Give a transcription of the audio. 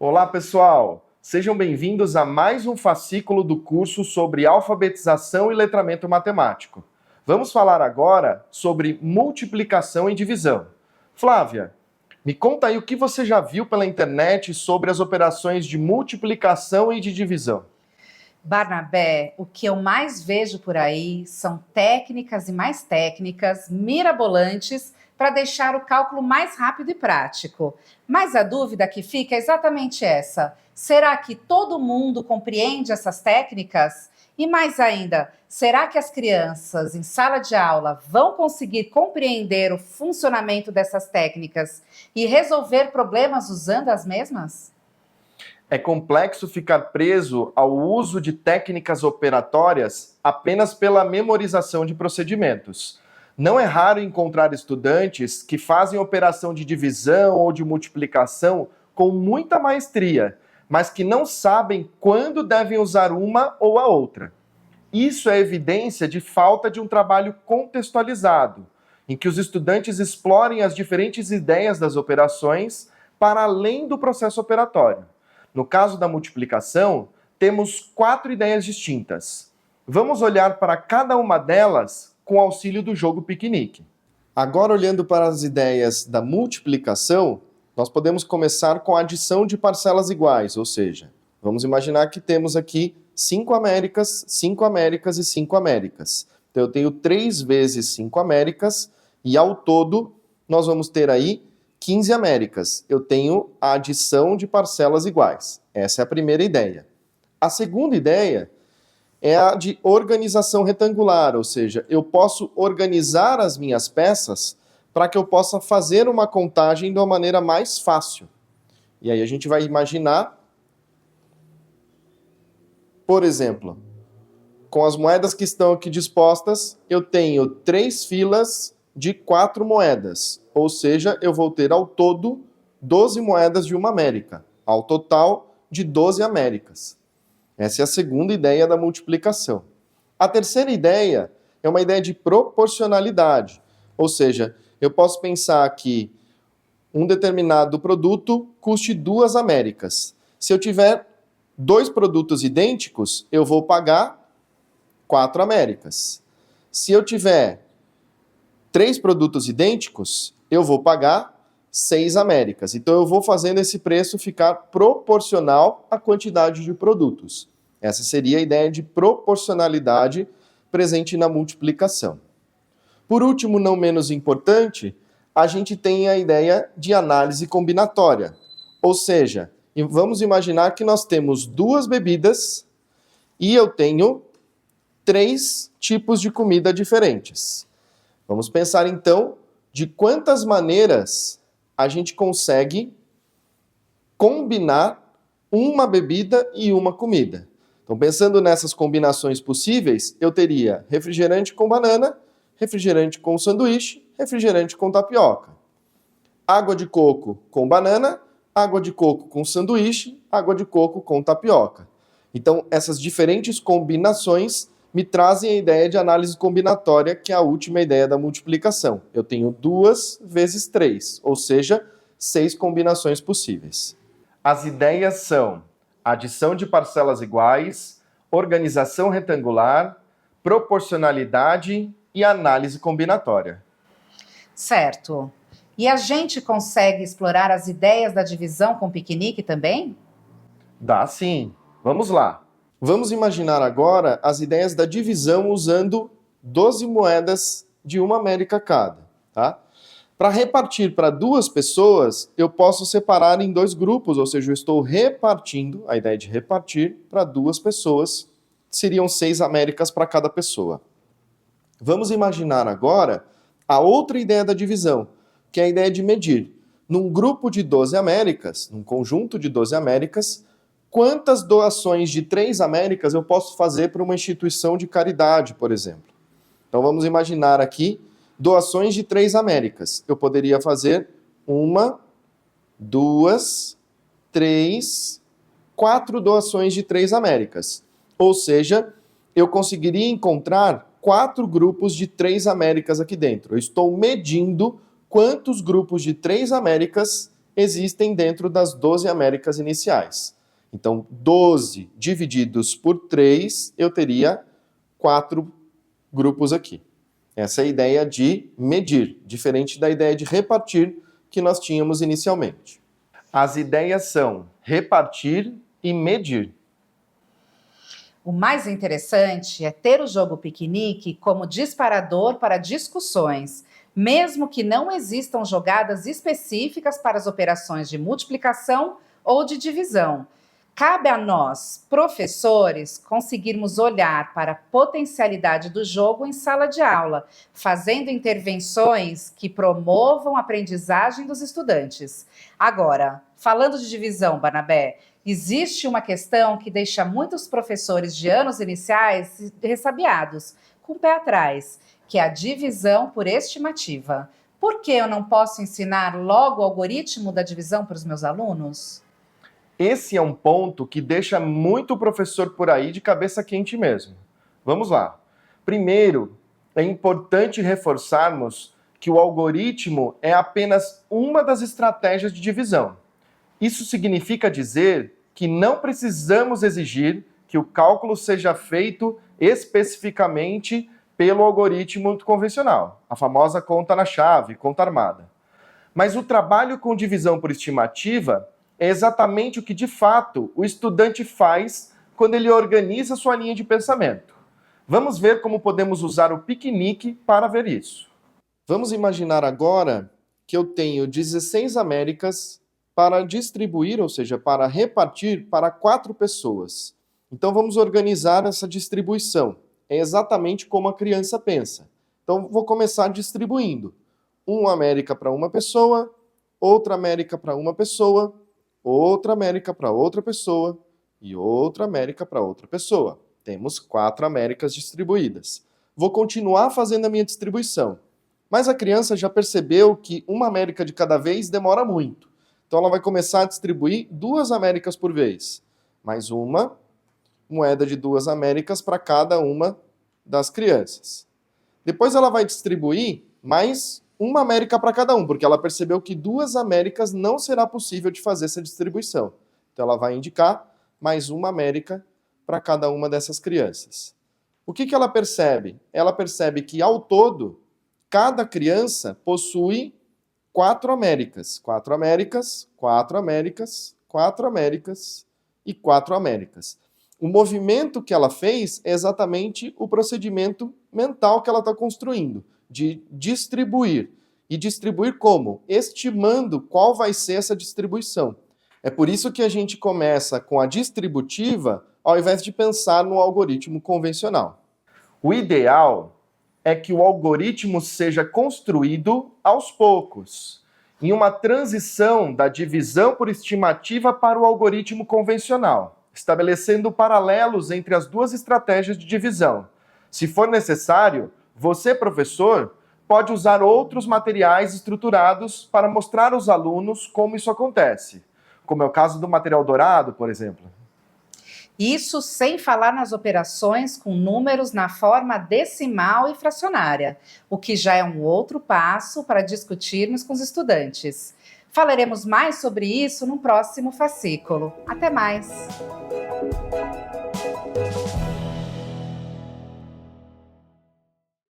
Olá, pessoal! Sejam bem-vindos a mais um fascículo do curso sobre alfabetização e letramento matemático. Vamos falar agora sobre multiplicação e divisão. Flávia, me conta aí o que você já viu pela internet sobre as operações de multiplicação e de divisão. Barnabé, o que eu mais vejo por aí são técnicas e mais técnicas mirabolantes para deixar o cálculo mais rápido e prático. Mas a dúvida que fica é exatamente essa: será que todo mundo compreende essas técnicas? E mais ainda, será que as crianças em sala de aula vão conseguir compreender o funcionamento dessas técnicas e resolver problemas usando as mesmas? É complexo ficar preso ao uso de técnicas operatórias apenas pela memorização de procedimentos. Não é raro encontrar estudantes que fazem operação de divisão ou de multiplicação com muita maestria, mas que não sabem quando devem usar uma ou a outra. Isso é evidência de falta de um trabalho contextualizado, em que os estudantes explorem as diferentes ideias das operações para além do processo operatório. No caso da multiplicação, temos 4 ideias distintas. Vamos olhar para cada uma delas com o auxílio do jogo piquenique. Agora, olhando para as ideias da multiplicação, nós podemos começar com a adição de parcelas iguais, ou seja, vamos imaginar que temos aqui 5 Américas, 5 Américas e 5 Américas. Então eu tenho 3 vezes 5 Américas e ao todo nós vamos ter aí 15 Américas. Eu tenho a adição de parcelas iguais. Essa é a primeira ideia. A segunda ideia é a de organização retangular, ou seja, eu posso organizar as minhas peças para que eu possa fazer uma contagem de uma maneira mais fácil. E aí a gente vai imaginar, por exemplo, com as moedas que estão aqui dispostas, eu tenho 3 filas de 4 moedas, ou seja, eu vou ter ao todo 12 moedas de uma América, ao total de 12 Américas. Essa é a segunda ideia da multiplicação. A terceira ideia é uma ideia de proporcionalidade, ou seja, eu posso pensar que um determinado produto custe 2 Américas. Se eu tiver 2 produtos idênticos, eu vou pagar 4 Américas. Se eu tiver 3 produtos idênticos, eu vou pagar 6 Américas. Então eu vou fazendo esse preço ficar proporcional à quantidade de produtos. Essa seria a ideia de proporcionalidade presente na multiplicação. Por último, não menos importante, a gente tem a ideia de análise combinatória. Ou seja, vamos imaginar que nós temos 2 bebidas e eu tenho 3 tipos de comida diferentes. Vamos pensar então de quantas maneiras a gente consegue combinar uma bebida e uma comida. Então, pensando nessas combinações possíveis, eu teria refrigerante com banana, refrigerante com sanduíche, refrigerante com tapioca. Água de coco com banana, água de coco com sanduíche, água de coco com tapioca. Então, essas diferentes combinações me trazem a ideia de análise combinatória, que é a última ideia da multiplicação. Eu tenho 2 vezes 3, ou seja, 6 combinações possíveis. As ideias são adição de parcelas iguais, organização retangular, proporcionalidade e análise combinatória. Certo. E a gente consegue explorar as ideias da divisão com piquenique também? Dá sim. Vamos lá. Vamos imaginar agora as ideias da divisão usando 12 moedas de uma América cada, tá? Para repartir para 2 pessoas, eu posso separar em 2 grupos, ou seja, eu estou repartindo, a ideia de repartir para 2 pessoas, seriam 6 Américas para cada pessoa. Vamos imaginar agora a outra ideia da divisão, que é a ideia de medir. Num grupo de 12 Américas, num conjunto de 12 Américas, quantas doações de 3 Américas eu posso fazer para uma instituição de caridade, por exemplo? Então vamos imaginar aqui doações de 3 Américas. Eu poderia fazer 1, 2, 3, 4 doações de 3 Américas. Ou seja, eu conseguiria encontrar 4 grupos de 3 Américas aqui dentro. Eu estou medindo quantos grupos de 3 Américas existem dentro das 12 Américas iniciais. Então, 12 divididos por 3, eu teria 4 grupos aqui. Essa é a ideia de medir, diferente da ideia de repartir que nós tínhamos inicialmente. As ideias são repartir e medir. O mais interessante é ter o jogo piquenique como disparador para discussões, mesmo que não existam jogadas específicas para as operações de multiplicação ou de divisão. Cabe a nós, professores, conseguirmos olhar para a potencialidade do jogo em sala de aula, fazendo intervenções que promovam a aprendizagem dos estudantes. Agora, falando de divisão, Barnabé, existe uma questão que deixa muitos professores de anos iniciais ressabiados, com o pé atrás, que é a divisão por estimativa. Por que eu não posso ensinar logo o algoritmo da divisão para os meus alunos? Esse é um ponto que deixa muito professor por aí de cabeça quente mesmo. Vamos lá. Primeiro, é importante reforçarmos que o algoritmo é apenas uma das estratégias de divisão. Isso significa dizer que não precisamos exigir que o cálculo seja feito especificamente pelo algoritmo convencional, a famosa conta na chave, conta armada. Mas o trabalho com divisão por estimativa é exatamente o que, de fato, o estudante faz quando ele organiza sua linha de pensamento. Vamos ver como podemos usar o piquenique para ver isso. Vamos imaginar agora que eu tenho 16 Américas para distribuir, ou seja, para repartir para 4 pessoas. Então vamos organizar essa distribuição. É exatamente como a criança pensa. Então vou começar distribuindo. Uma América para uma pessoa, outra América para uma pessoa, outra América para outra pessoa e outra América para outra pessoa. Temos 4 Américas distribuídas. Vou continuar fazendo a minha distribuição. Mas a criança já percebeu que uma América de cada vez demora muito. Então ela vai começar a distribuir 2 Américas por vez. Mais uma moeda de 2 Américas para cada uma das crianças. Depois ela vai distribuir mais uma América para cada um, porque ela percebeu que 2 Américas não será possível de fazer essa distribuição. Então ela vai indicar mais uma América para cada uma dessas crianças. O que ela percebe? Ela percebe que, ao todo, cada criança possui 4 Américas. 4 Américas, 4 Américas, 4 Américas e 4 Américas. O movimento que ela fez é exatamente o procedimento mental que ela está construindo, de distribuir. E distribuir como? Estimando qual vai ser essa distribuição. É por isso que a gente começa com a distributiva, ao invés de pensar no algoritmo convencional. O ideal é que o algoritmo seja construído aos poucos, em uma transição da divisão por estimativa para o algoritmo convencional, estabelecendo paralelos entre as 2 estratégias de divisão. Se for necessário, você, professor, pode usar outros materiais estruturados para mostrar aos alunos como isso acontece, como é o caso do material dourado, por exemplo. Isso sem falar nas operações com números na forma decimal e fracionária, o que já é um outro passo para discutirmos com os estudantes. Falaremos mais sobre isso no próximo fascículo. Até mais!